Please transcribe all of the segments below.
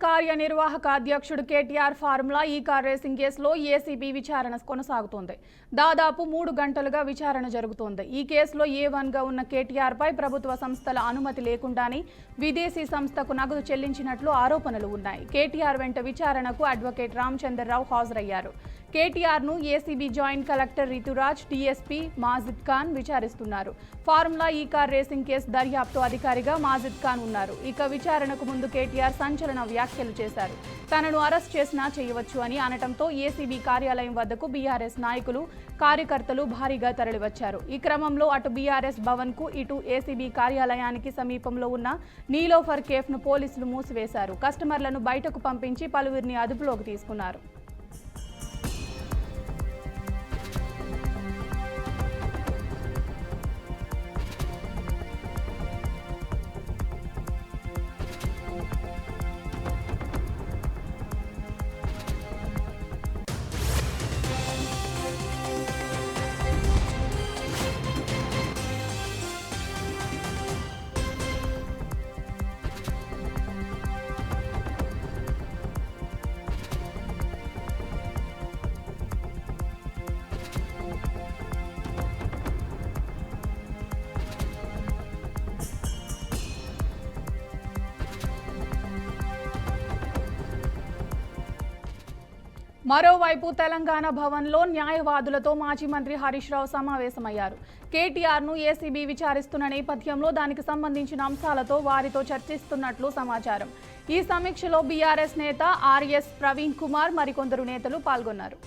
కార్యనిర్వాహక అధ్యక్షుడు KTR formula E car racing కేసులో ఏసీబీ విచారణ కొనసాగుతోంది. దాదాపు 3 గంటలుగా విచారణ జరుగుతోంది. ఈ కేసులో A1గా ఉన్న కేటీఆర్ పై ప్రభుత్వ సంస్థల అనుమతి లేకుండానే విదేశీ సంస్థకు నగదు చెల్లించినట్లు ఆరోపణలు ఉన్నాయి. కేటీఆర్ వెంట విచారణకు అడ్వకేట్ రామచంద్రరావు హాజరయ్యారు. కేటీఆర్ను ACB joint collector Rituraj, DSP Majid Khan విచారిస్తున్నారు. Formula E car racing case దర్యాప్తు అధికారిగా మాజిద్ ఖాన్ ఉన్నారు. ఇక విచారణకు ముందు కేటీఆర్ సంచలన వ్యాఖ్యలు చేశారు. తనను అరెస్ట్ చేసినా చేయవచ్చు అని అనటంతో ఏసీబీ కార్యాలయం వద్దకు బీఆర్ఎస్ నాయకులు, కార్యకర్తలు భారీగా తరలివచ్చారు. ఈ క్రమంలో అటు బీఆర్ఎస్ భవన్ కు, ఇటు ఏసీబీ కార్యాలయానికి సమీపంలో ఉన్న నీలోఫర్ కేఫ్ ను పోలీసులు మూసివేశారు. కస్టమర్లను బయటకు పంపించి పలువురిని అదుపులోకి తీసుకున్నారు. మరోవైపు తెలంగాణ భవన్లో న్యాయవాదులతో మాజీ మంత్రి హరీష్ రావు సమావేశమయ్యారు. కేటీఆర్ను ఏసీబీ విచారిస్తున్న నేపథ్యంలో దానికి సంబంధించిన అంశాలతో వారితో చర్చిస్తున్నట్లు సమాచారం. ఈ సమీక్షలో బీఆర్ఎస్ నేత ఆర్ఎస్ ప్రవీణ్ కుమార్ మరికొందరు నేతలు పాల్గొన్నారు.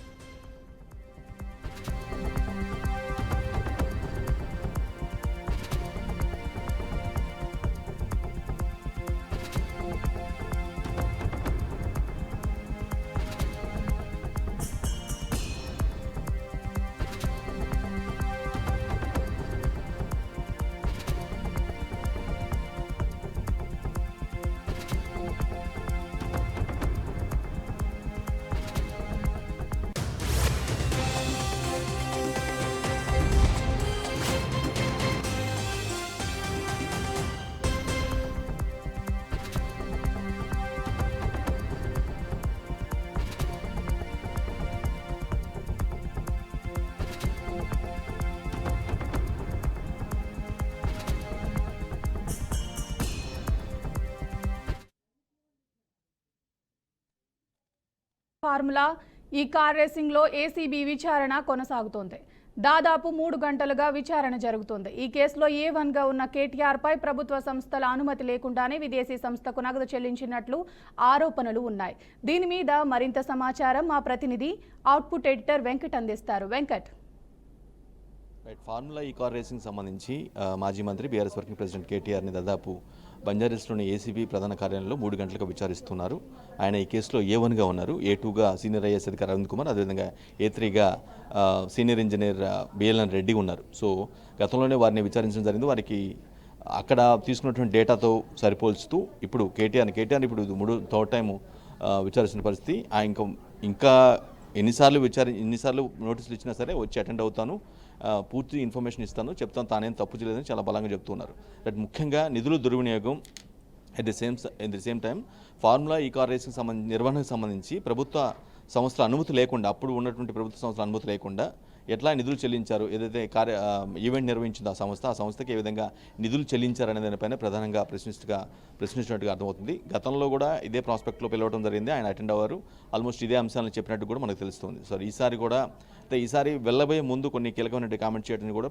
ఫార్ములా ఈ కార్ రేసింగ్ లో ఏసీబీ విచారణ కొనసాగుతోంది. దాదాపు 3 గంటలుగా విచారణ జరుగుతోంది. ఈ కేసులో A1గా ఉన్న కేటీఆర్ పై ప్రభుత్వ సంస్థల అనుమతి లేకుండానే విదేశీ సంస్థకు నగదు చెల్లించినట్లు ఆరోపణలు ఉన్నాయి. దీని మీద మరింత సమాచారం మా ప్రతినిధి అవుట్పుట్ ఎడిటర్ వెంకట్ అందిస్తారు. Venkat, formula E car racing సంబంధించి మాజీ మంత్రి బీఆర్ఎస్ వర్కింగ్ ప్రెసిడెంట్ కేటీఆర్ని దాదాపు బంజారాహిల్స్లోని ఏసీబీ ప్రధాన కార్యాలయంలో 3 గంటలకు విచారిస్తున్నారు. ఆయన ఈ కేసులో A1గా ఉన్నారు. A2గా సీనియర్ ఐఏఎస్ అధికారి అరవింద్ కుమార్, అదేవిధంగా A3గా సీనియర్ ఇంజనీర్ బిఎల్ఎన్ రెడ్డి ఉన్నారు. సో గతంలోనే వారిని విచారించడం జరిగింది. వారికి అక్కడ తీసుకున్నటువంటి డేటాతో సరిపోల్చుతూ ఇప్పుడు కేటీఆర్ ఇప్పుడు 3వ టైం విచారిస్తున్న పరిస్థితి. ఇంకా ఎన్నిసార్లు నోటీసులు ఇచ్చినా సరే వచ్చి అటెండ్ అవుతాను, పూర్తి ఇన్ఫర్మేషన్ ఇస్తాను, చెప్తాను, తానేం తప్పు చేయలేదని చాలా బలంగా చెప్తున్నారు. బట్ ముఖ్యంగా నిధుల దుర్వినియోగం at the same time formula E car racing నిర్వహణకు సంబంధించి ప్రభుత్వ సంస్థల అనుమతి లేకుండా, అప్పుడు ఉన్నటువంటి ప్రభుత్వ సంస్థల అనుమతి లేకుండా ఎట్లా నిధులు చెల్లించారు, ఏదైతే ఈవెంట్ నిర్వహించిందో ఆ సంస్థకి ఏ విధంగా నిధులు చెల్లించారనే దానిపైన ప్రధానంగా ప్రశ్నించినట్టుగా అర్థమవుతుంది. గతంలో కూడా ఇదే ప్రాస్పెక్ట్లో పిలవడం జరిగింది. ఆయన అటెండ్ అవ్వారు. ఆల్మోస్ట్ ఇదే అంశాలను చెప్పినట్టు కూడా మనకు తెలుస్తుంది. సో ఈసారి వెళ్ళబోయే ముందు కొన్ని కీలకమైన కామెంట్ చేయడానికి కూడా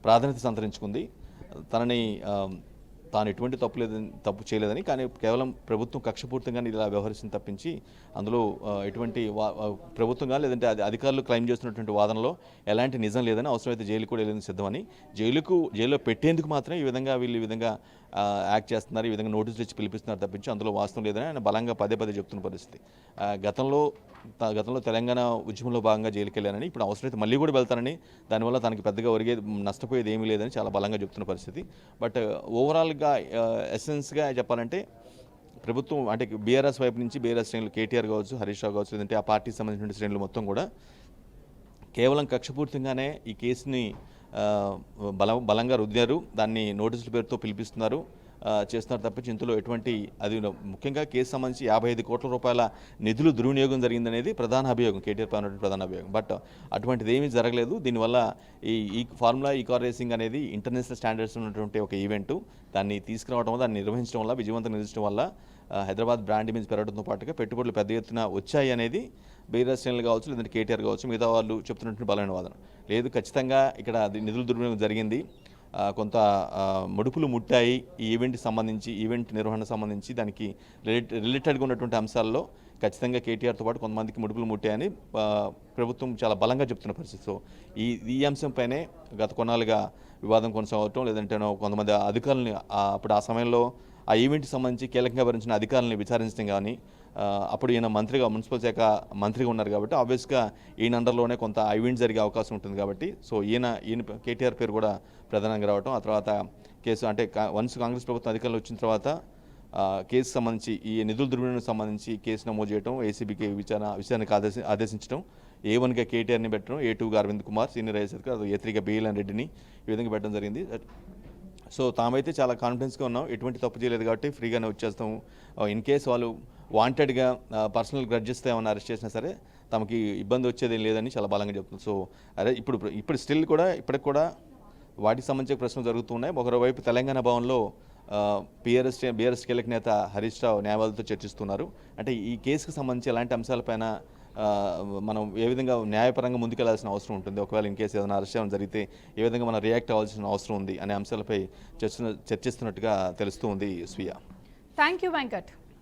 ప్రాధాన్యత సంతరించుకుంది. తాను ఎటువంటి తప్పు చేయలేదని, కానీ కేవలం ప్రభుత్వం కక్షపూర్తంగా ఇలా వ్యవహరిస్తుంది తప్పించి అందులో ఎటువంటి ప్రభుత్వంగా లేదంటే అధికారులు క్లెయిమ్ చేస్తున్నటువంటి వాదనలో ఎలాంటి నిజం లేదని, అవసరమైతే జైలు కూడా వెళ్ళేందుకు సిద్ధమని, జైల్లో పెట్టేందుకు మాత్రమే వీళ్ళు ఈ విధంగా యాక్ట్ చేస్తున్నారు, ఈ విధంగా నోటీసులు ఇచ్చి పిలిపిస్తున్నారు తప్పించి అందులో వాస్తవం లేదని ఆయన బలంగా పదే చెప్తున్న పరిస్థితి. గతంలో తెలంగాణ ఉద్యమంలో భాగంగా జైలుకి వెళ్ళానని, ఇప్పుడు అవసరమైతే మళ్ళీ కూడా వెళ్తానని, దానివల్ల తనకి పెద్దగా నష్టపోయేది ఏమీ లేదని చాలా బలంగా చెప్తున్న పరిస్థితి. బట్ ఓవరాల్గా ఎసెన్స్గా చెప్పాలంటే ప్రభుత్వం అంటే బీఆర్ఎస్ వైపు నుంచి బీఆర్ఎస్ శ్రేణులు కేటీఆర్ కావచ్చు, హరీష్ రావు కావచ్చు, లేదంటే ఆ పార్టీకి సంబంధించిన శ్రేణులు మొత్తం కూడా కేవలం కక్షపూర్తిగానే ఈ కేసుని బలంగా రుద్దారు, దాన్ని నోటీసుల పేరుతో పిలిపిస్తున్నారు, చేస్తున్నారు తప్పించి ఇందులో ఎటువంటి అది ముఖ్యంగా కేసు సంబంధించి 55 కోట్ల రూపాయల నిధులు దుర్వినియోగం జరిగిందనేది ప్రధాన అభియోగం, కేటీఆర్ పైన ప్రధాన అభియోగం. బట్ అటువంటిది ఏమీ జరగలేదు. దీనివల్ల ఈ ఫార్ములా ఈ కార్ రేసింగ్ అనేది ఇంటర్నేషనల్ స్టాండర్డ్స్ ఉన్నటువంటి ఒక ఈవెంట్. దాన్ని తీసుకురావడం వల్ల, దాన్ని నిర్వహించడం వల్ల, విజయవంతంగా నిర్వహించడం వల్ల హైదరాబాద్ బ్రాండ్ ఇమేజ్ పెరగడంతో పాటుగా పెట్టుబడులు పెద్ద ఎత్తున వచ్చాయి అనేది బీఆర్ఎస్ శ్రేణులు కావచ్చు, లేదంటే కేటీఆర్ కావచ్చు, మిగతా వాళ్ళు చెప్తున్నటువంటి బలమైన వాదన. లేదు, ఖచ్చితంగా ఇక్కడ నిధుల దుర్వినియోగం జరిగింది, కొంత ముడుపులు ముట్టాయి ఈ ఈవెంట్కి సంబంధించి, ఈవెంట్ నిర్వహణకు సంబంధించి దానికి రిలేటెడ్గా ఉన్నటువంటి అంశాల్లో ఖచ్చితంగా కేటీఆర్తో పాటు కొంతమందికి ముడుపులు ముట్టాయని ప్రభుత్వం చాలా బలంగా చెప్తున్న పరిస్థితి. సో ఈ అంశంపైనే గత కొన్నాళ్ళుగా వివాదం కొనసాగటం, లేదంటే కొంతమంది అధికారులని అప్పుడు ఆ సమయంలో ఆ ఈవెంట్కి సంబంధించి కీలకంగా భరించిన అధికారులను విచారించడం కానీ, అప్పుడు ఈయన మంత్రిగా, మున్సిపల్ శాఖ మంత్రిగా ఉన్నారు కాబట్టి ఆబ్వియస్గా ఈయన అండర్లోనే కొంత ఈవెంట్ జరిగే అవకాశం ఉంటుంది కాబట్టి, సో ఈయన కేటీఆర్ పేరు కూడా ప్రధానంగా రావటం, ఆ తర్వాత కేసు అంటే వన్స్ కాంగ్రెస్ ప్రభుత్వం అధికారంలో వచ్చిన తర్వాత కేసు సంబంధించి ఈ నిధుల దుర్వినియోగం సంబంధించి కేసు నమోదు చేయడం, ఏసీబీకి విచారణకు ఆదేశించడం, A1గా కేటీఆర్ని పెట్టడం, A2గా అరవింద్ కుమార్ సీనియర్ ఐఏఎస్ అధికారి, A3గా బిఎల్ఎన్ రెడ్డిని ఈ విధంగా పెట్టడం జరిగింది. సో తామైతే చాలా కాన్ఫిడెన్స్గా ఉన్నాం, ఎటువంటి తప్పు చేయలేదు కాబట్టి ఫ్రీగానే వచ్చేస్తాము. ఇన్ కేస్ వాళ్ళు వాంటెడ్గా పర్సనల్ గ్రడ్జెస్తో ఏమైనా అరెస్ట్ చేసినా సరే తమకి ఇబ్బంది వచ్చేది లేదని చాలా బలంగా చెప్తుంది. సో అదే ఇప్పుడు స్టిల్ కూడా ఇప్పటికి కూడా వాటికి సంబంధించిన ప్రశ్నలు జరుగుతున్నాయి. ఒకరోవైపు తెలంగాణ భవన్లో బీఆర్ఎస్ కీలక నేత హరీష్ రావు న్యాయవాదులతో చర్చిస్తున్నారు. అంటే ఈ కేసుకు సంబంధించి ఎలాంటి అంశాలపైన మనం ఏ విధంగా న్యాయపరంగా ముందుకెళ్లాల్సిన అవసరం ఉంటుంది, ఒకవేళ ఇన్ కేసు ఏదైనా అరెస్ట్ చేయడం జరిగితే ఏ విధంగా మనం రియాక్ట్ అవ్వాల్సిన అవసరం ఉంది అనే అంశాలపై చర్చిస్తున్నట్టుగా తెలుస్తూ ఉంది. స్వీయ. Thank you Venkat.